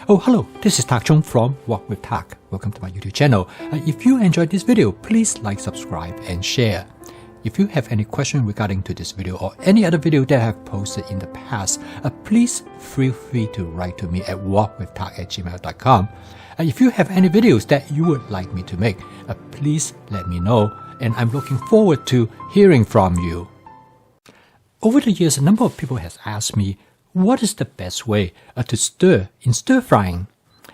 Oh, hello, this is Tak Chung from Wok with Tak. Welcome to my YouTube channel. If you enjoyed this video, please like, subscribe, and share. If you have any question regarding to this video or any other video that I have posted in the past, please feel free to write to me at wokwithtak@gmail.com. If you have any videos that you would like me to make, please let me know, and I'm looking forward to hearing from you. Over the years, a number of people has asked me, what is the best way to stir in stir frying?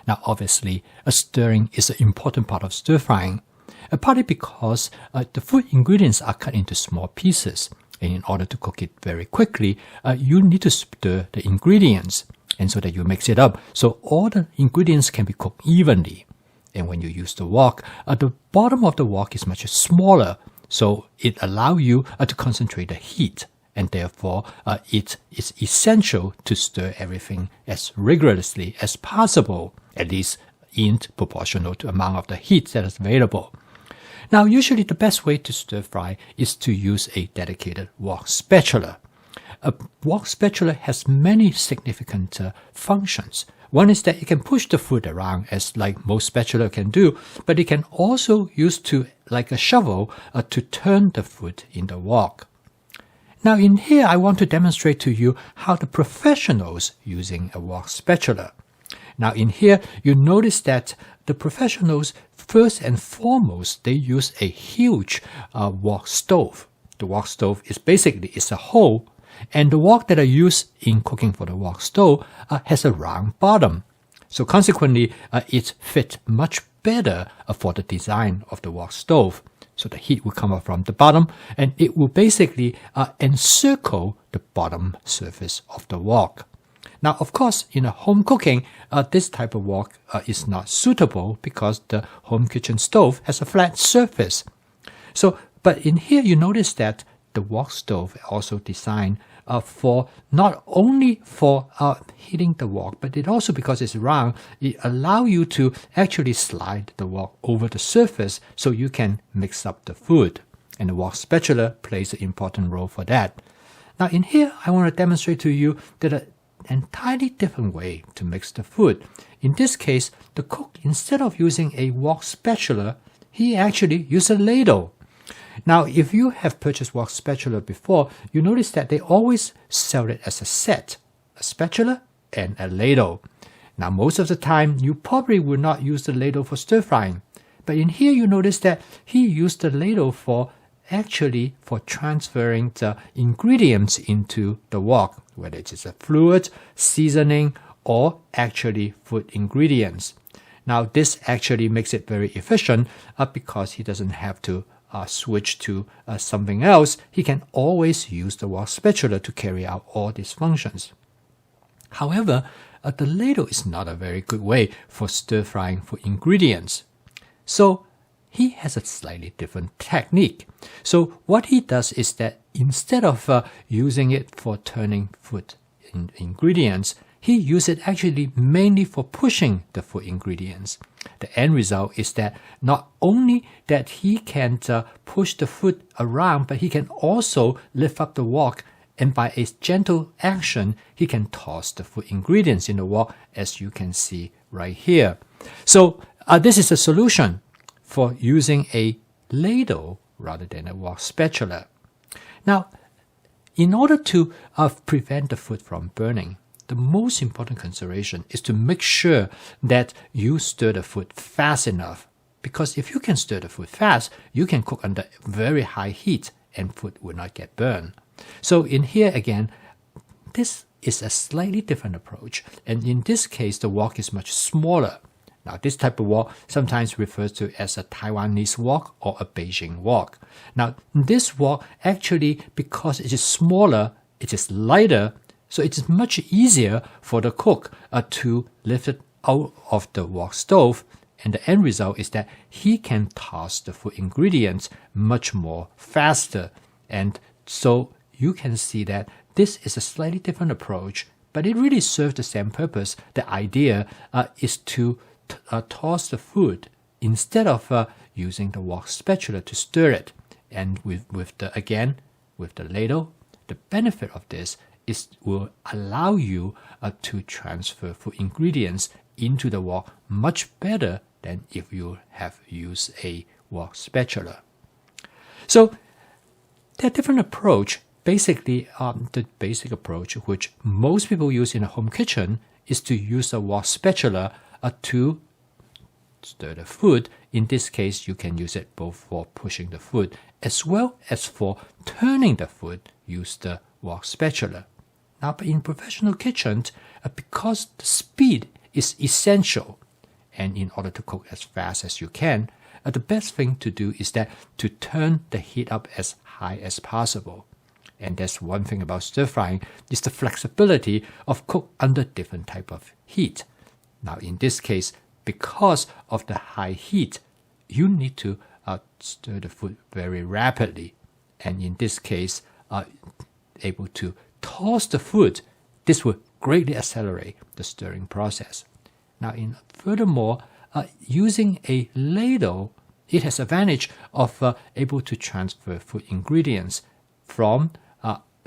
Now, obviously, stirring is an important part of stir frying, partly because the food ingredients are cut into small pieces, and in order to cook it very quickly, you need to stir the ingredients, and so that you mix it up so all the ingredients can be cooked evenly. And when you use the wok, the bottom of the wok is much smaller, so it allows you to concentrate the heat. And therefore, it is essential to stir everything as rigorously as possible, at least in proportional to the amount of the heat that is available. Now, usually the best way to stir fry is to use a dedicated wok spatula. A wok spatula has many significant functions. One is that it can push the food around, as like most spatula can do, but it can also use to, like a shovel, to turn the food in the wok. Now in here, I want to demonstrate to you how the professionals using a wok spatula. Now in here, you notice that the professionals, first and foremost, they use a huge wok stove. The wok stove is basically a hole, and the wok that are used in cooking for the wok stove has a round bottom. So consequently, it fits much better for the design of the wok stove. So the heat will come up from the bottom, and it will basically encircle the bottom surface of the wok. Now, of course, in a home cooking, this type of wok is not suitable because the home kitchen stove has a flat surface. So, but in here, you notice that the wok stove also designed for not only for heating the wok, but it also, because it's round, it allows you to actually slide the wok over the surface so you can mix up the food. And the wok spatula plays an important role for that. Now in here, I want to demonstrate to you that an entirely different way to mix the food. In this case, the cook, instead of using a wok spatula, he actually used a ladle. Now, if you have purchased wok spatula before, you notice that they always sell it as a set, a spatula and a ladle. Now, most of the time, you probably will not use the ladle for stir frying. But in here, you notice that he used the ladle for transferring the ingredients into the wok, whether it is a fluid, seasoning, or actually food ingredients. Now, this actually makes it very efficient because he doesn't have to switch to something else. He can always use the wok spatula to carry out all these functions. However, the ladle is not a very good way for stir frying for ingredients. So he has a slightly different technique. So what he does is that instead of using it for turning food ingredients, he uses it actually mainly for pushing the food ingredients. The end result is that not only that he can push the food around, but he can also lift up the wok, and by a gentle action, he can toss the food ingredients in the wok, as you can see right here. So this is a solution for using a ladle rather than a wok spatula. Now, in order to prevent the food from burning, the most important consideration is to make sure that you stir the food fast enough. Because if you can stir the food fast, you can cook under very high heat and food will not get burned. So in here again, this is a slightly different approach. And in this case, the wok is much smaller. Now, this type of wok sometimes refers to as a Taiwanese wok or a Beijing wok. Now, this wok actually, because it is smaller, it is lighter, so it is much easier for the cook to lift it out of the wok stove, and the end result is that he can toss the food ingredients much more faster. And so you can see that this is a slightly different approach, but it really serves the same purpose. The idea is to toss the food instead of using the wok spatula to stir it. And with the ladle, the benefit of this will allow you to transfer food ingredients into the wok much better than if you have used a wok spatula. So there are different approach. Basically, the basic approach which most people use in a home kitchen is to use a wok spatula to stir the food. In this case, you can use it both for pushing the food as well as for turning the food. Use the wok spatula. Now, but in professional kitchens, because the speed is essential, and in order to cook as fast as you can, the best thing to do is that to turn the heat up as high as possible. And that's one thing about stir frying, is the flexibility of cook under different type of heat. Now in this case, because of the high heat, you need to stir the food very rapidly. And in this case, able to toss the food, this will greatly accelerate the stirring process. Now furthermore, using a ladle, it has advantage of able to transfer food ingredients from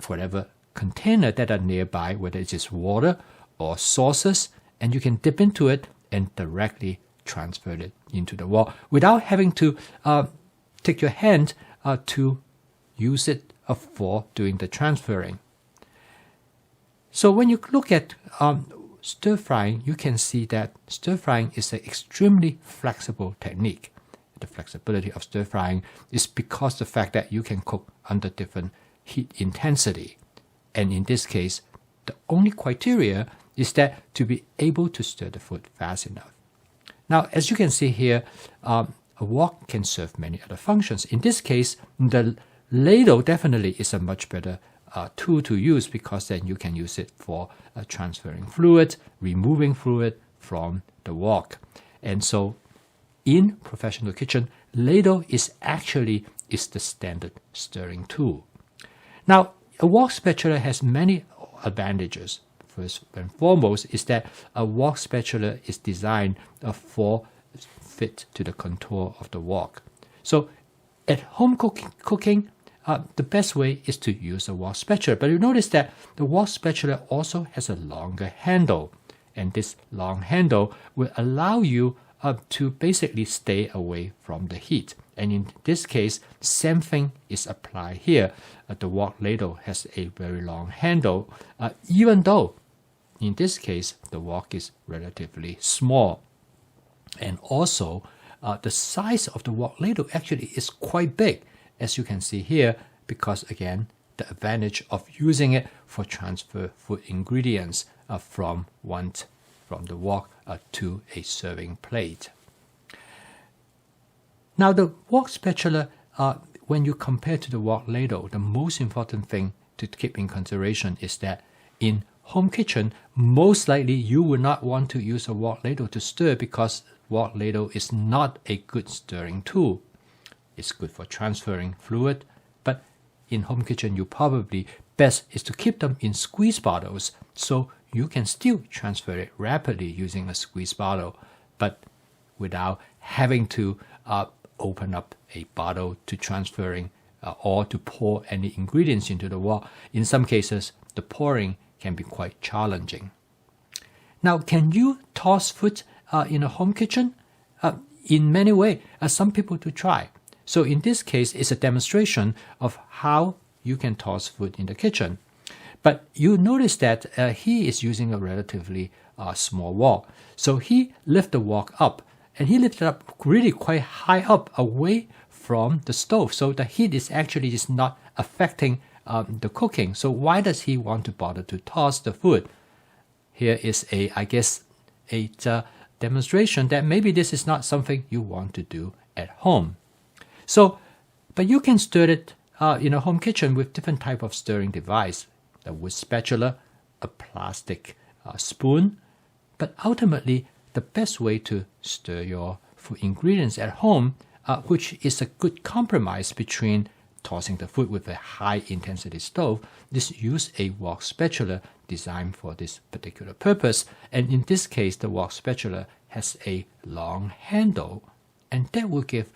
whatever container that are nearby, whether it is water or sauces, and you can dip into it and directly transfer it into the wok without having to take your hand to use it for doing the transferring. So when you look at stir frying, you can see that stir frying is an extremely flexible technique. The flexibility of stir frying is because the fact that you can cook under different heat intensity. And in this case, the only criteria is that to be able to stir the food fast enough. Now, as you can see here, a wok can serve many other functions. In this case, the ladle definitely is a much better tool to use, because then you can use it for transferring fluid, removing fluid from the wok. And so in professional kitchen, ladle is the standard stirring tool. Now, a wok spatula has many advantages. First and foremost is that a wok spatula is designed for fit to the contour of the wok. So at home cooking, the best way is to use a wok spatula. But you notice that the wok spatula also has a longer handle. And this long handle will allow you to basically stay away from the heat. And in this case, same thing is applied here. The wok ladle has a very long handle, even though in this case the wok is relatively small. And also, the size of the wok ladle actually is quite big, as you can see here, because again, the advantage of using it for transfer food ingredients from the wok to a serving plate. Now, the wok spatula, when you compare to the wok ladle, the most important thing to keep in consideration is that in home kitchen, most likely you will not want to use a wok ladle to stir, because wok ladle is not a good stirring tool. It's good for transferring fluid, but in home kitchen, you probably best is to keep them in squeeze bottles, so you can still transfer it rapidly using a squeeze bottle, but without having to open up a bottle to transferring or to pour any ingredients into the wok. In some cases, the pouring can be quite challenging. Now, can you toss food in a home kitchen? In many ways, some people do try. So in this case, it's a demonstration of how you can toss food in the kitchen. But you notice that he is using a relatively small wok. So he lifts the wok up, and he lifted up really quite high up away from the stove. So the heat is actually not affecting the cooking. So why does he want to bother to toss the food? Here is a demonstration that maybe this is not something you want to do at home. So, but you can stir it in a home kitchen with different type of stirring device, a wood spatula, a plastic spoon. But ultimately, the best way to stir your food ingredients at home, which is a good compromise between tossing the food with a high intensity stove, is use a wok spatula designed for this particular purpose. And in this case, the wok spatula has a long handle, and that will give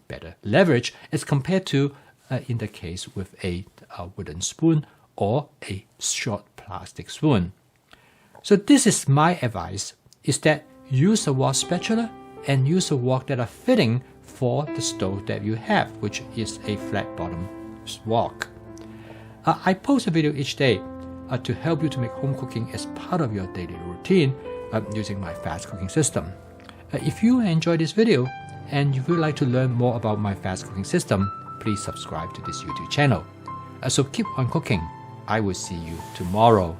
better leverage as compared to in the case with a wooden spoon or a short plastic spoon. So this is my advice is that use a wok spatula and use a wok that are fitting for the stove that you have, which is a flat bottom wok. I post a video each day to help you to make home cooking as part of your daily routine using my fast cooking system. If you enjoy this video and you would like to learn more about my fast cooking system, please subscribe to this YouTube channel. So keep on cooking. I will see you tomorrow.